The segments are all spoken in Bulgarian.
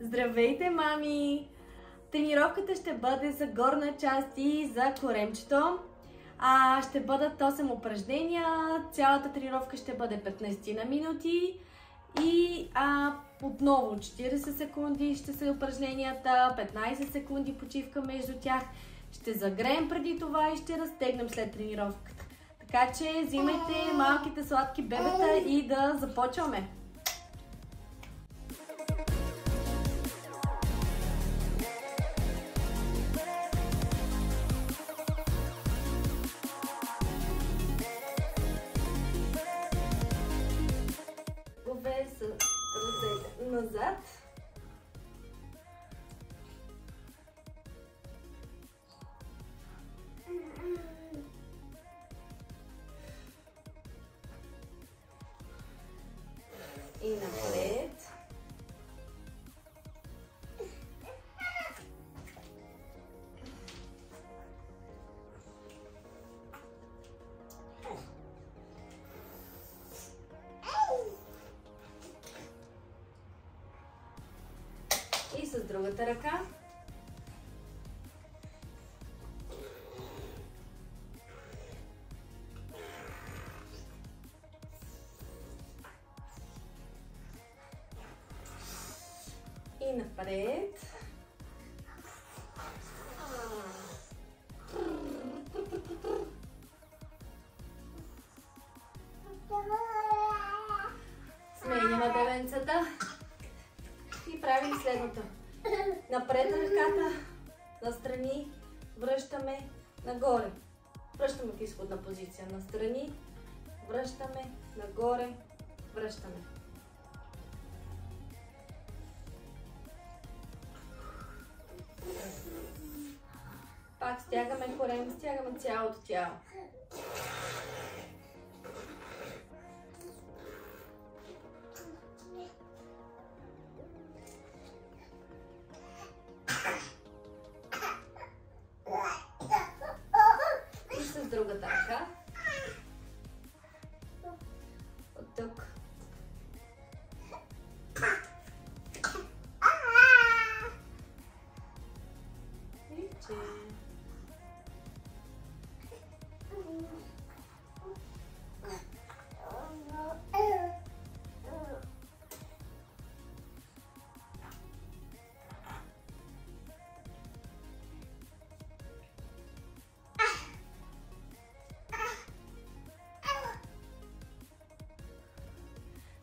Здравейте, мами! Тренировката ще бъде за горна част и за коремчето. Ще бъдат 8 упражнения. Цялата тренировка ще бъде 15 на минути. И отново 40 секунди ще са упражненията, 15 секунди почивка между тях. Ще загреем преди това и ще разтегнем след тренировката. Така че взимайте малките сладки бебета и да започваме! Главе с ръцете назад. И напред. И с другата ръка. И напред. Сменяме бебенцата и правим следното. Напред ръката, настрани, връщаме нагоре. Връщаме в изходна позиция. Настрани, връщаме, нагоре, връщаме. Пак стягаме корем, стягаме цялото тяло. И с другата ръка. От тук.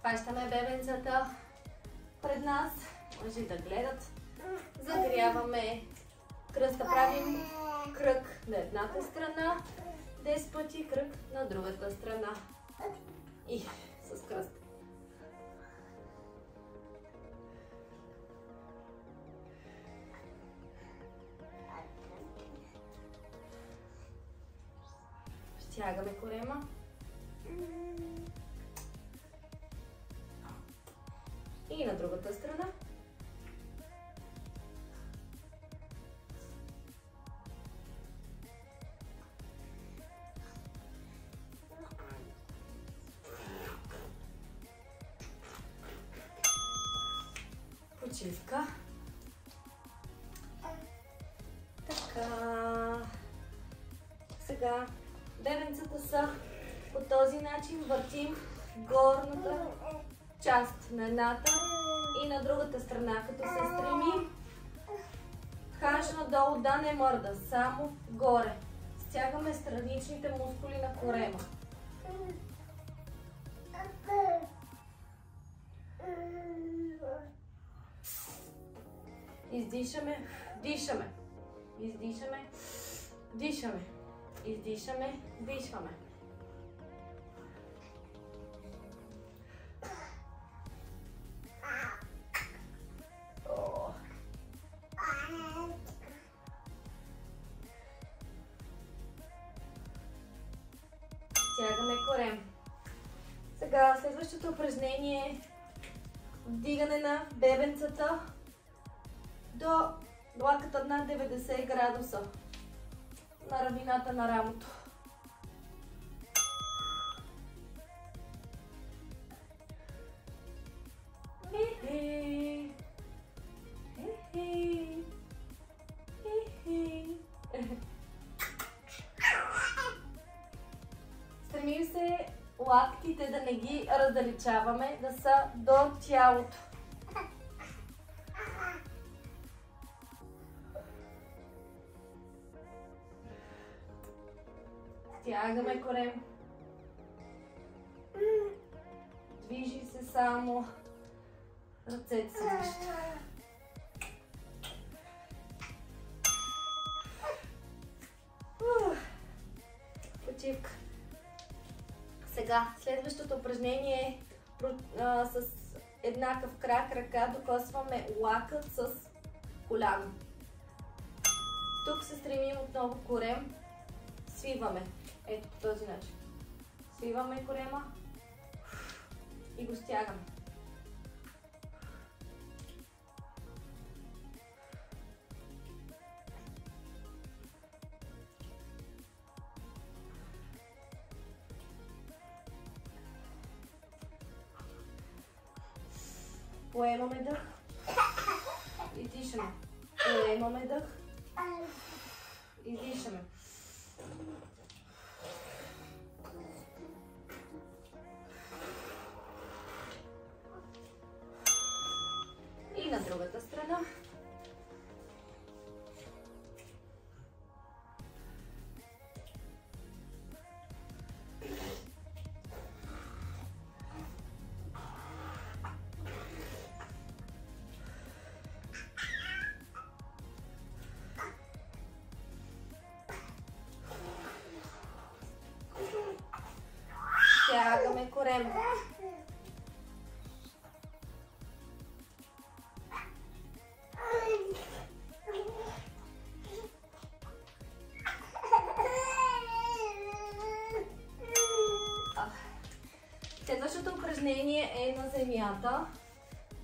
Хващаме бебенцата пред нас, може да гледат. Загряваме кръста, правим кръг на едната страна, 10 пъти кръг на другата страна. И с кръст. Стягаме корема. И на другата страна. Почивка. Така. Сега бебенцата са по този начин. Въртим горната част на едната и на другата страна, като се стремим хаш надолу, да не мърда, само горе. Стягаме страничните мускули на корема. Издишаме, дишаме. Издишаме, дишаме. Издишаме, дишаме. Стягаме корем. Сега следващото упражнение е вдигане на бебенцата до лакъта над 90 градуса на равнината на рамото. лактите да не ги раздалечаваме, да са до тялото. Стягаме корем. Движи се само. Ръцете се движат. Почивка. Сега, следващото упражнение е с еднакъв крак, ръка, докосваме лакът с коляно. Тук се стремим отново корем. Свиваме. Ето по този начин. Свиваме корема и го стягаме. Поемаме дъх и дишаме. Поемаме дъх и дишаме. И на другата страна. Стягаме корем. Следващото упражнение е на земята.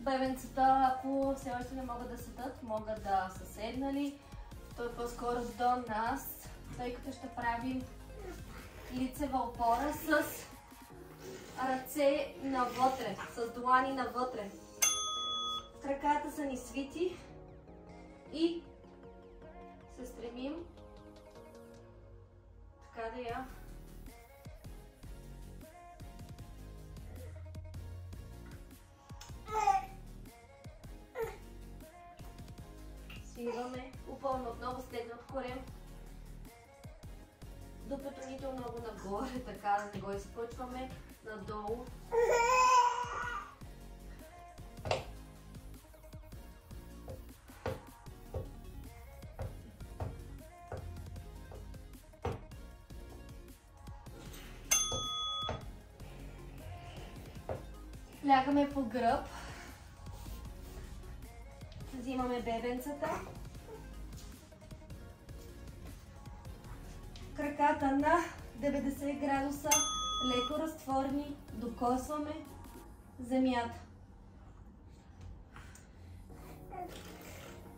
Бебенцата, ако все още не могат да седат, могат да са седнали. То е по-скоро до нас, тъй като ще правим лицева опора с ръце навътре, с длани навътре. Краката са ни свити и се стремим така да я свиваме, упълно отново стегнат корем, дупето нито много нагоре, така да не го изпъчваме, надолу. Лягаме по гръб. Взимаме бебенцата. Краката на 90 градуса, леко разтворени, докосваме земята.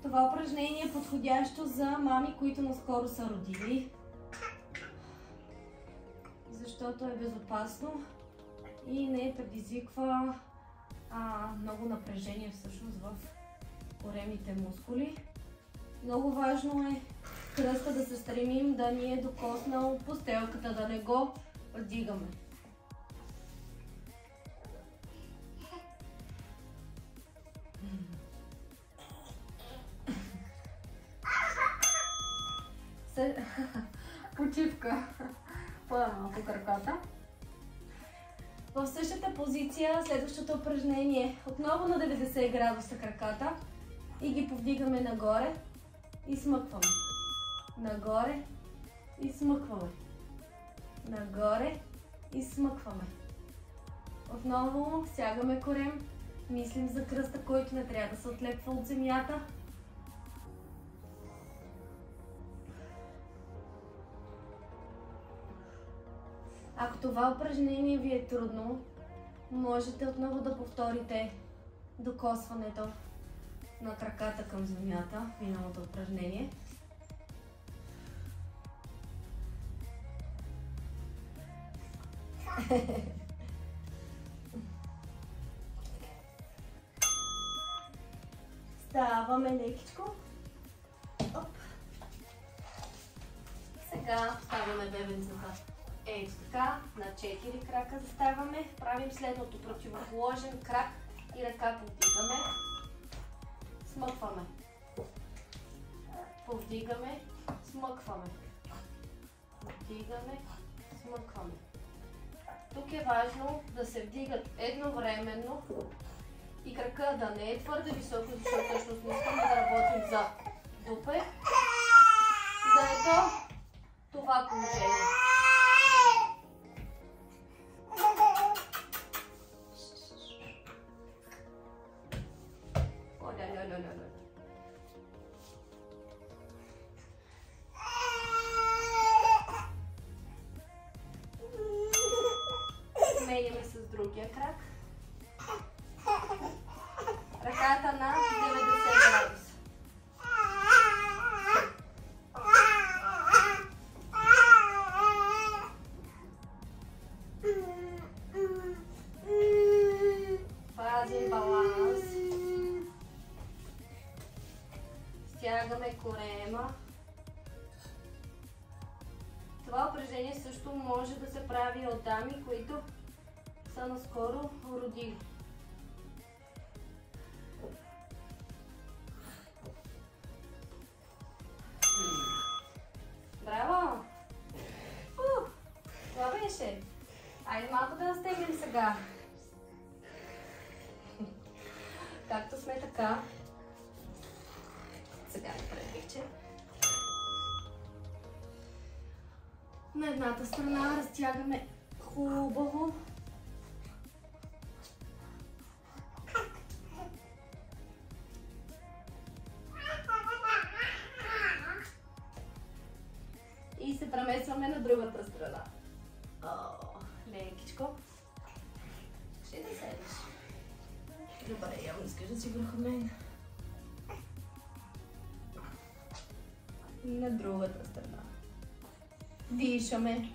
Това упражнение е подходящо за мами, които наскоро са родили, защото е безопасно и не предизвиква много напрежение всъщност в коремните мускули. Много важно е кръста да се стремим да ни е докоснал постелката, да не го вдигаме. Почивка. Поема малко краката. В същата позиция, следващото упражнение, отново на 90 градуса краката и ги повдигаме нагоре и смъкваме. Нагоре и смъкваме. Нагоре и смъкваме. Отново стягаме корем, мислим за кръста, който не трябва да се отлепва от земята. Ако това упражнение ви е трудно, можете отново да повторите докосването на краката към земята, миналото упражнение. Ставаме лекичко. Оп. Сега ставаме бебенцата Ето така, на 4 крака заставаме. Правим следното: противоположен крак и ръка повдигаме. Смъкваме. Повдигаме, смъкваме. Повдигаме, смъкваме. Тук е важно да се вдигат едновременно и крака да не е твърде високо, защото всъщност не искаме да работим за дупе. Да е до това положение. Сменяме с другия крак. Ръката на 90 градуса. Пазим баланс. Стягаме корема. Това упражнение също може да се прави от дами, които са наскоро родили. Браво! Това беше. Айде малко да стегнем сега. Както сме така. Сега не предвича. На едната страна разтягаме хубаво. И се премесваме на другата страна. Лекичко. Ще да седиш. Добре, явно искаш да си върху мен. На другата страна. Дишаме.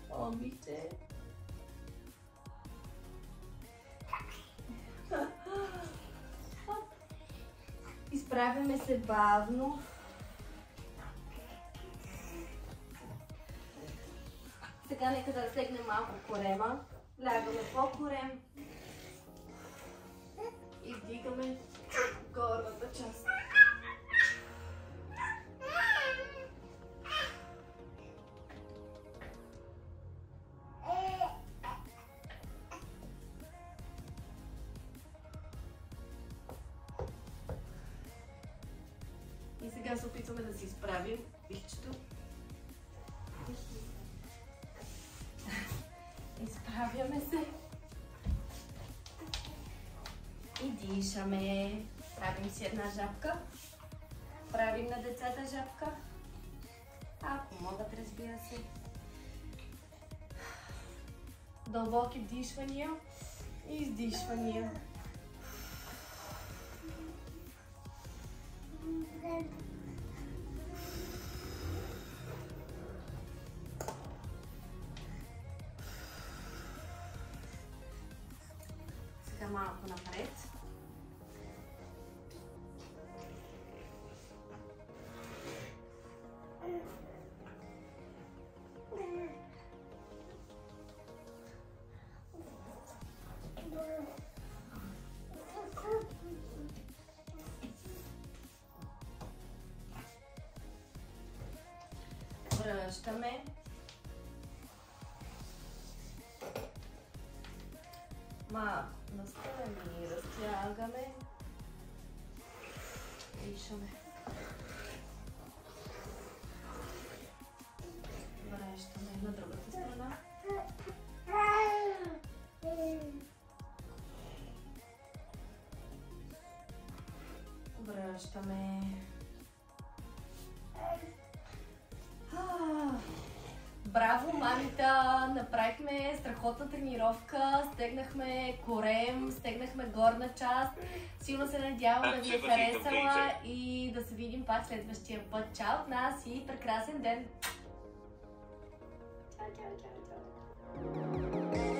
Обиче. Изправяме се бавно. Сега нека да разтегнем малко корема. Лягаме по корем. И вдигаме горната част. И сега се опитваме да си изправим пихчето. Изправяме се. И дишаме. Правим си една жабка. Правим на децата жабка. Ако могат, разбира се. Дълбоки вдишвания и издишвания. Сега малко напред. Връщаме. Малко настрани, разтягаме. Дишаме. Връщаме на другата страна. Връщаме. Браво, мамита! Направихме страхотна тренировка, стегнахме корем, стегнахме горна част. Силно се надявам да ви е харесала и да се видим пак следващия път. Чао от нас и прекрасен ден! Чао, чао, чао, чао!